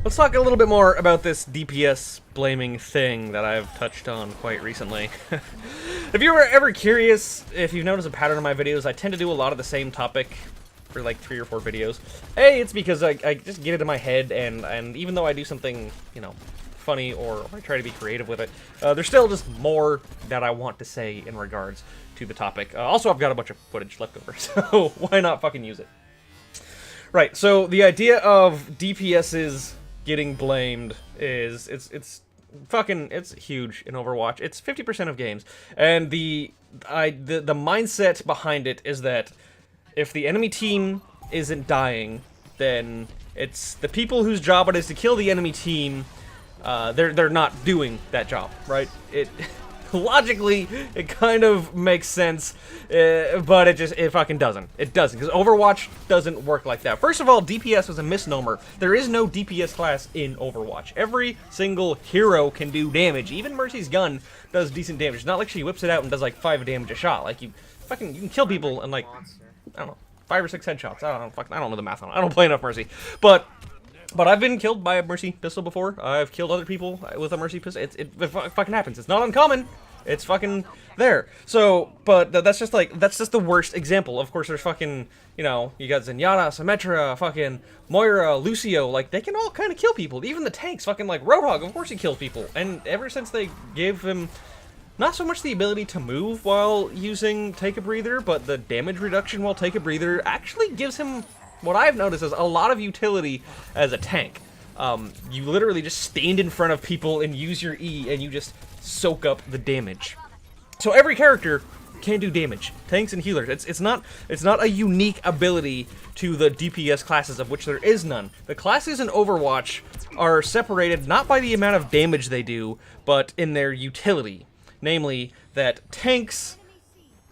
Let's talk a little bit more about this DPS blaming thing that I've touched on quite recently. If you were ever curious, if you've noticed a pattern in my videos, I tend to do a lot of the same topic for like 3 or 4 videos. It's because I just get it in my head, and even though I do something, you know, funny or I try to be creative with it, there's still just more that I want to say in regards to the topic. Also, I've got a bunch of footage left over, so why not fucking use it? Right, so the idea of DPS's getting blamed is it's huge in Overwatch. It's 50% of games, and the mindset behind it is that if the enemy team isn't dying, then it's the people whose job it is to kill the enemy team. They're not doing that job, right? Logically, it kind of makes sense, but it fucking doesn't. It doesn't, because Overwatch doesn't work like that. First of all, DPS is a misnomer. There is no DPS class in Overwatch. Every single hero can do damage. Even Mercy's gun does decent damage. It's not like she whips it out and does like 5 damage a shot. Like you can kill people in like, I don't know, 5 or 6 headshots. I don't know the math on it. I don't play enough Mercy, but I've been killed by a Mercy pistol before. I've killed other people with a Mercy pistol. It fucking happens. It's not uncommon. It's fucking there. So, but that's just the worst example. Of course, there's fucking, you know, you got Zenyatta, Symmetra, fucking Moira, Lucio. Like, they can all kind of kill people. Even the tanks, fucking like Roadhog, of course he kills people. And ever since they gave him not so much the ability to move while using Take a Breather, but the damage reduction while Take a Breather actually gives him what I've noticed is a lot of utility as a tank. You literally just stand in front of people and use your E, and you just soak up the damage. So every character can do damage, tanks and healers. It's not a unique ability to the DPS classes, of which there is none. The classes in Overwatch are separated not by the amount of damage they do, but in their utility. Namely, that tanks,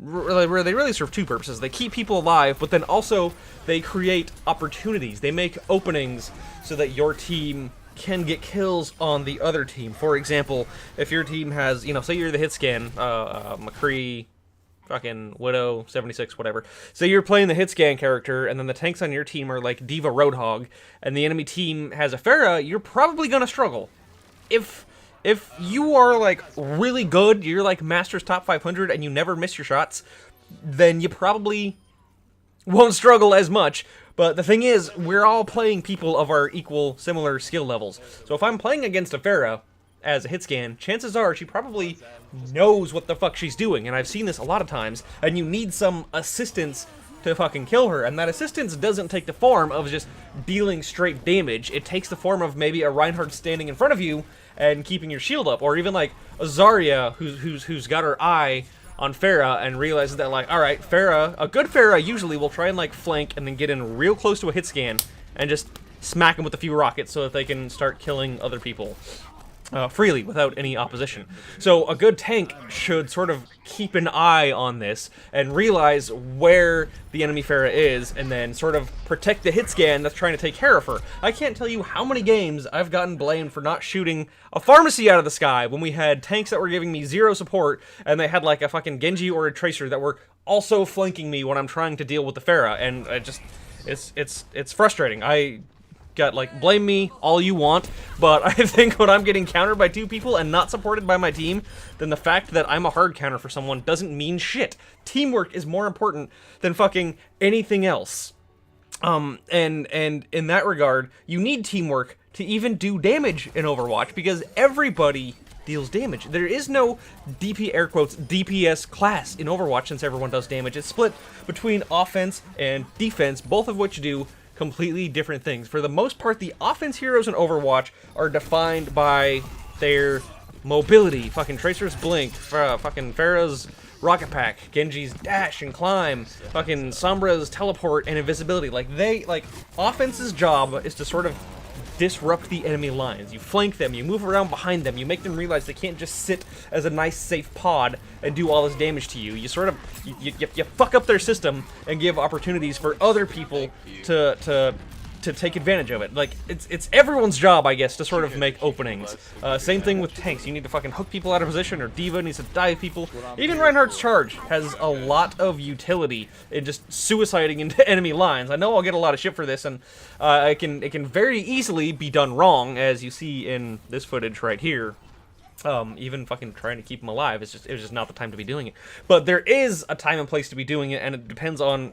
they really serve 2 purposes. They keep people alive, but then also they create opportunities. They make openings so that your team can get kills on the other team. For example, if your team has, you know, say you're the hit scan, McCree, fucking Widow, 76, whatever. Say you're playing the hit scan character, and then the tanks on your team are like Diva Roadhog, and the enemy team has a Pharah, you're probably gonna struggle. If you are like really good, you're like Masters top 500 and you never miss your shots, then you probably won't struggle as much. But the thing is, we're all playing people of our equal, similar skill levels. So if I'm playing against a Pharah as a hit scan, chances are she probably knows what the fuck she's doing, and I've seen this a lot of times, and you need some assistance to fucking kill her, and that assistance doesn't take the form of just dealing straight damage. It takes the form of maybe a Reinhardt standing in front of you and keeping your shield up, or even like a Zarya who's got her eye on Pharah and realizes that, like, alright, Pharah, a good Pharah usually will try and like flank and then get in real close to a hit scan and just smack them with a few rockets so that they can start killing other people freely without any opposition. So a good tank should sort of keep an eye on this and realize where the enemy Pharah is, and then sort of protect the hit scan that's trying to take care of her. I can't tell you how many games I've gotten blamed for not shooting a pharmacy out of the sky when we had tanks that were giving me 0 support, and they had like a fucking Genji or a Tracer that were also flanking me when I'm trying to deal with the Pharah, and it's frustrating. I got, like, blame me all you want, but I think when I'm getting countered by 2 people and not supported by my team, then the fact that I'm a hard counter for someone doesn't mean shit. Teamwork is more important than fucking anything else. And in that regard, you need teamwork to even do damage in Overwatch, because everybody deals damage. There is no air quotes, DPS class in Overwatch, since everyone does damage. It's split between offense and defense, both of which do completely different things. For the most part, the offense heroes in Overwatch are defined by their mobility. Fucking Tracer's blink, fucking Pharah's rocket pack, Genji's dash and climb, fucking Sombra's teleport and invisibility. Like, offense's job is to sort of disrupt the enemy lines. You flank them, you move around behind them, you make them realize they can't just sit as a nice safe pod and do all this damage to you. You sort of, you fuck up their system and give opportunities for other people to to take advantage of it. Like, it's everyone's job, I guess, to sort of make openings. Same thing with tanks. You need to fucking hook people out of position, or D.Va needs to dive people. Even Reinhardt's charge has a lot of utility in just suiciding into enemy lines. I know I'll get a lot of shit for this, and it can very easily be done wrong, as you see in this footage right here. Even fucking trying to keep him alive it was just not the time to be doing it. But there is a time and place to be doing it, and it depends on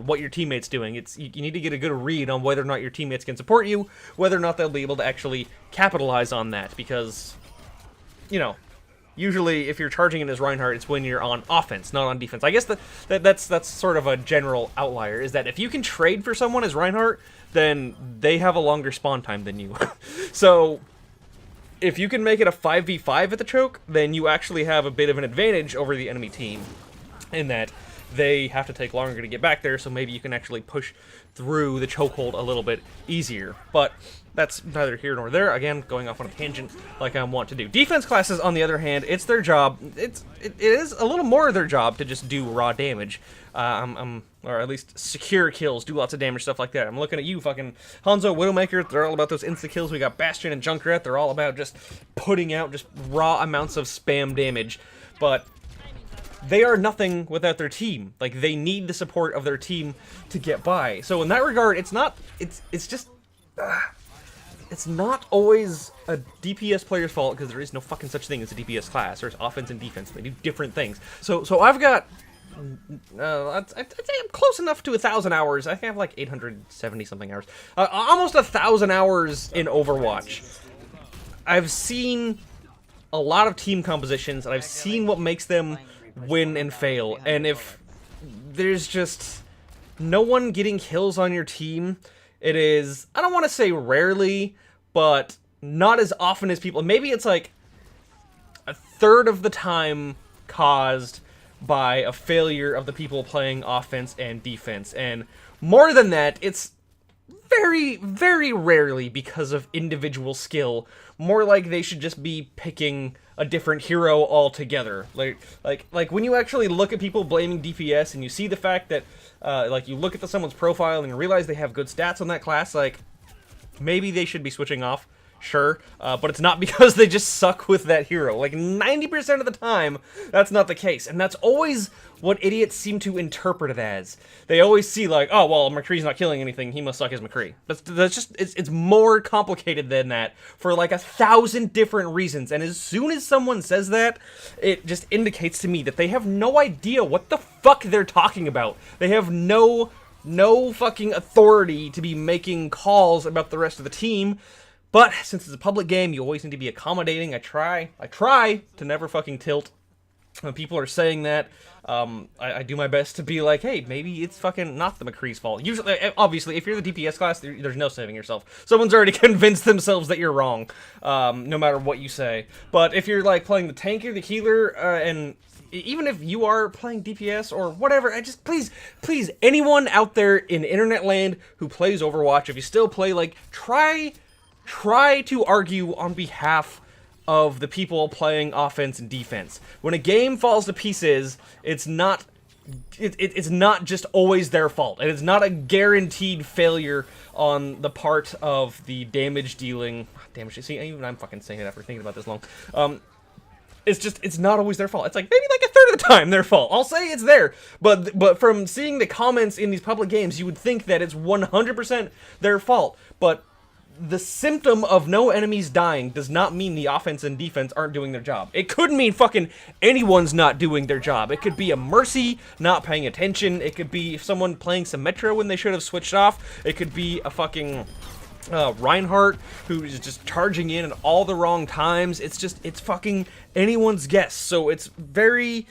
what your teammate's doing. You need to get a good read on whether or not your teammates can support you, whether or not they'll be able to actually capitalize on that, because, you know, usually if you're charging it as Reinhardt, it's when you're on offense, not on defense. I guess that's sort of a general outlier, is that if you can trade for someone as Reinhardt, then they have a longer spawn time than you. So if you can make it a 5v5 at the choke, then you actually have a bit of an advantage over the enemy team, in that they have to take longer to get back there, so maybe you can actually push through the chokehold a little bit easier. But that's neither here nor there. Again, going off on a tangent like I want to do. Defense classes, on the other hand, it's their job. It is a little more their job to just do raw damage. Or at least secure kills, do lots of damage, stuff like that. I'm looking at you, fucking Hanzo, Widowmaker. They're all about those insta-kills. We got Bastion and Junkrat. They're all about just putting out just raw amounts of spam damage. But they are nothing without their team. Like, they need the support of their team to get by. So in that regard, it's not always a DPS player's fault, because there is no fucking such thing as a DPS class. There's offense and defense. They do different things. So I've got, I'd say I'm close enough to 1,000 hours. I think I have like 870 something hours. Almost 1,000 hours in Overwatch. I've seen a lot of team compositions, and I've seen what makes them win and fail. And if there's just no one getting kills on your team, it is, I don't want to say rarely, but not as often as people. Maybe it's like a third of the time caused by a failure of the people playing offense and defense. And more than that, it's very, very rarely because of individual skill. More like they should just be picking a different hero altogether. Like when you actually look at people blaming DPS, and you see the fact that, like, you look at someone's profile and you realize they have good stats on that class, like, maybe they should be switching off. Sure, but it's not because they just suck with that hero. Like, 90% of the time, that's not the case. And that's always what idiots seem to interpret it as. They always see, like, oh, well, McCree's not killing anything, he must suck as McCree. That's just, it's more complicated than that for like 1,000 different reasons. And as soon as someone says that, it just indicates to me that they have no idea what the fuck they're talking about. They have no fucking authority to be making calls about the rest of the team. But since it's a public game, you always need to be accommodating. I try to never fucking tilt when people are saying that. I do my best to be like, hey, maybe it's fucking not the McCree's fault. Usually, obviously, if you're the DPS class, there's no saving yourself. Someone's already convinced themselves that you're wrong, no matter what you say. But if you're like playing the tank or the healer, and even if you are playing DPS or whatever, I just, please, anyone out there in internet land who plays Overwatch, if you still play, like, try to argue on behalf of the people playing offense and defense. When a game falls to pieces, it's not just always their fault. And it's not a guaranteed failure on the part of the damage dealing. See, even I'm fucking saying it after thinking about this long. It's not always their fault. It's like maybe like a third of the time their fault. I'll say it's there, but from seeing the comments in these public games, you would think that it's 100% their fault. But the symptom of no enemies dying does not mean the offense and defense aren't doing their job. It could mean fucking anyone's not doing their job. It could be a Mercy not paying attention. It could be someone playing Symmetra when they should have switched off. It could be a fucking Reinhardt who is just charging in at all the wrong times. It's fucking anyone's guess. So it's very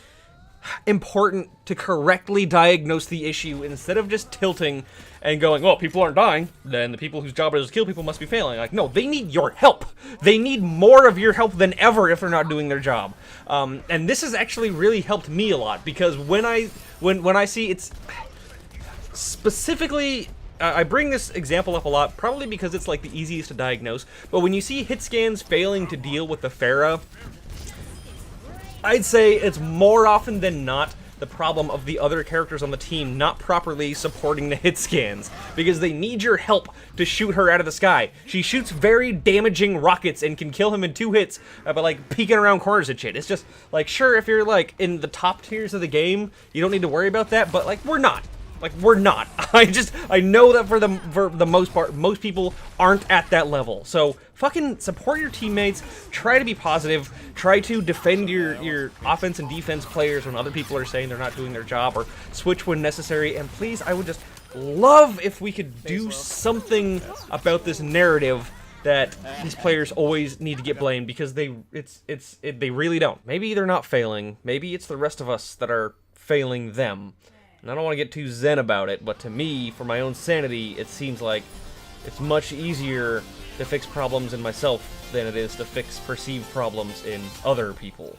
important to correctly diagnose the issue instead of just tilting and going, well, people aren't dying, then the people whose job it is to kill people must be failing. Like, no, they need your help. They need more of your help than ever if they're not doing their job. And this has actually really helped me a lot, because when I see it's specifically, I bring this example up a lot, probably because it's like the easiest to diagnose, but when you see hit scans failing to deal with the Pharah, I'd say it's more often than not the problem of the other characters on the team not properly supporting the hit scans, because they need your help to shoot her out of the sky. She shoots very damaging rockets and can kill him in 2 hits by like peeking around corners and shit. It's just like, sure, if you're like in the top tiers of the game, you don't need to worry about that, but like we're not. Like, we're not. I know that for the most part, most people aren't at that level. So, fucking support your teammates, try to be positive, try to defend your offense and defense players when other people are saying they're not doing their job, or switch when necessary, and please, I would just love if we could do something about this narrative that these players always need to get blamed, because they really don't. Maybe they're not failing, maybe it's the rest of us that are failing them. And I don't want to get too zen about it, but to me, for my own sanity, it seems like it's much easier to fix problems in myself than it is to fix perceived problems in other people.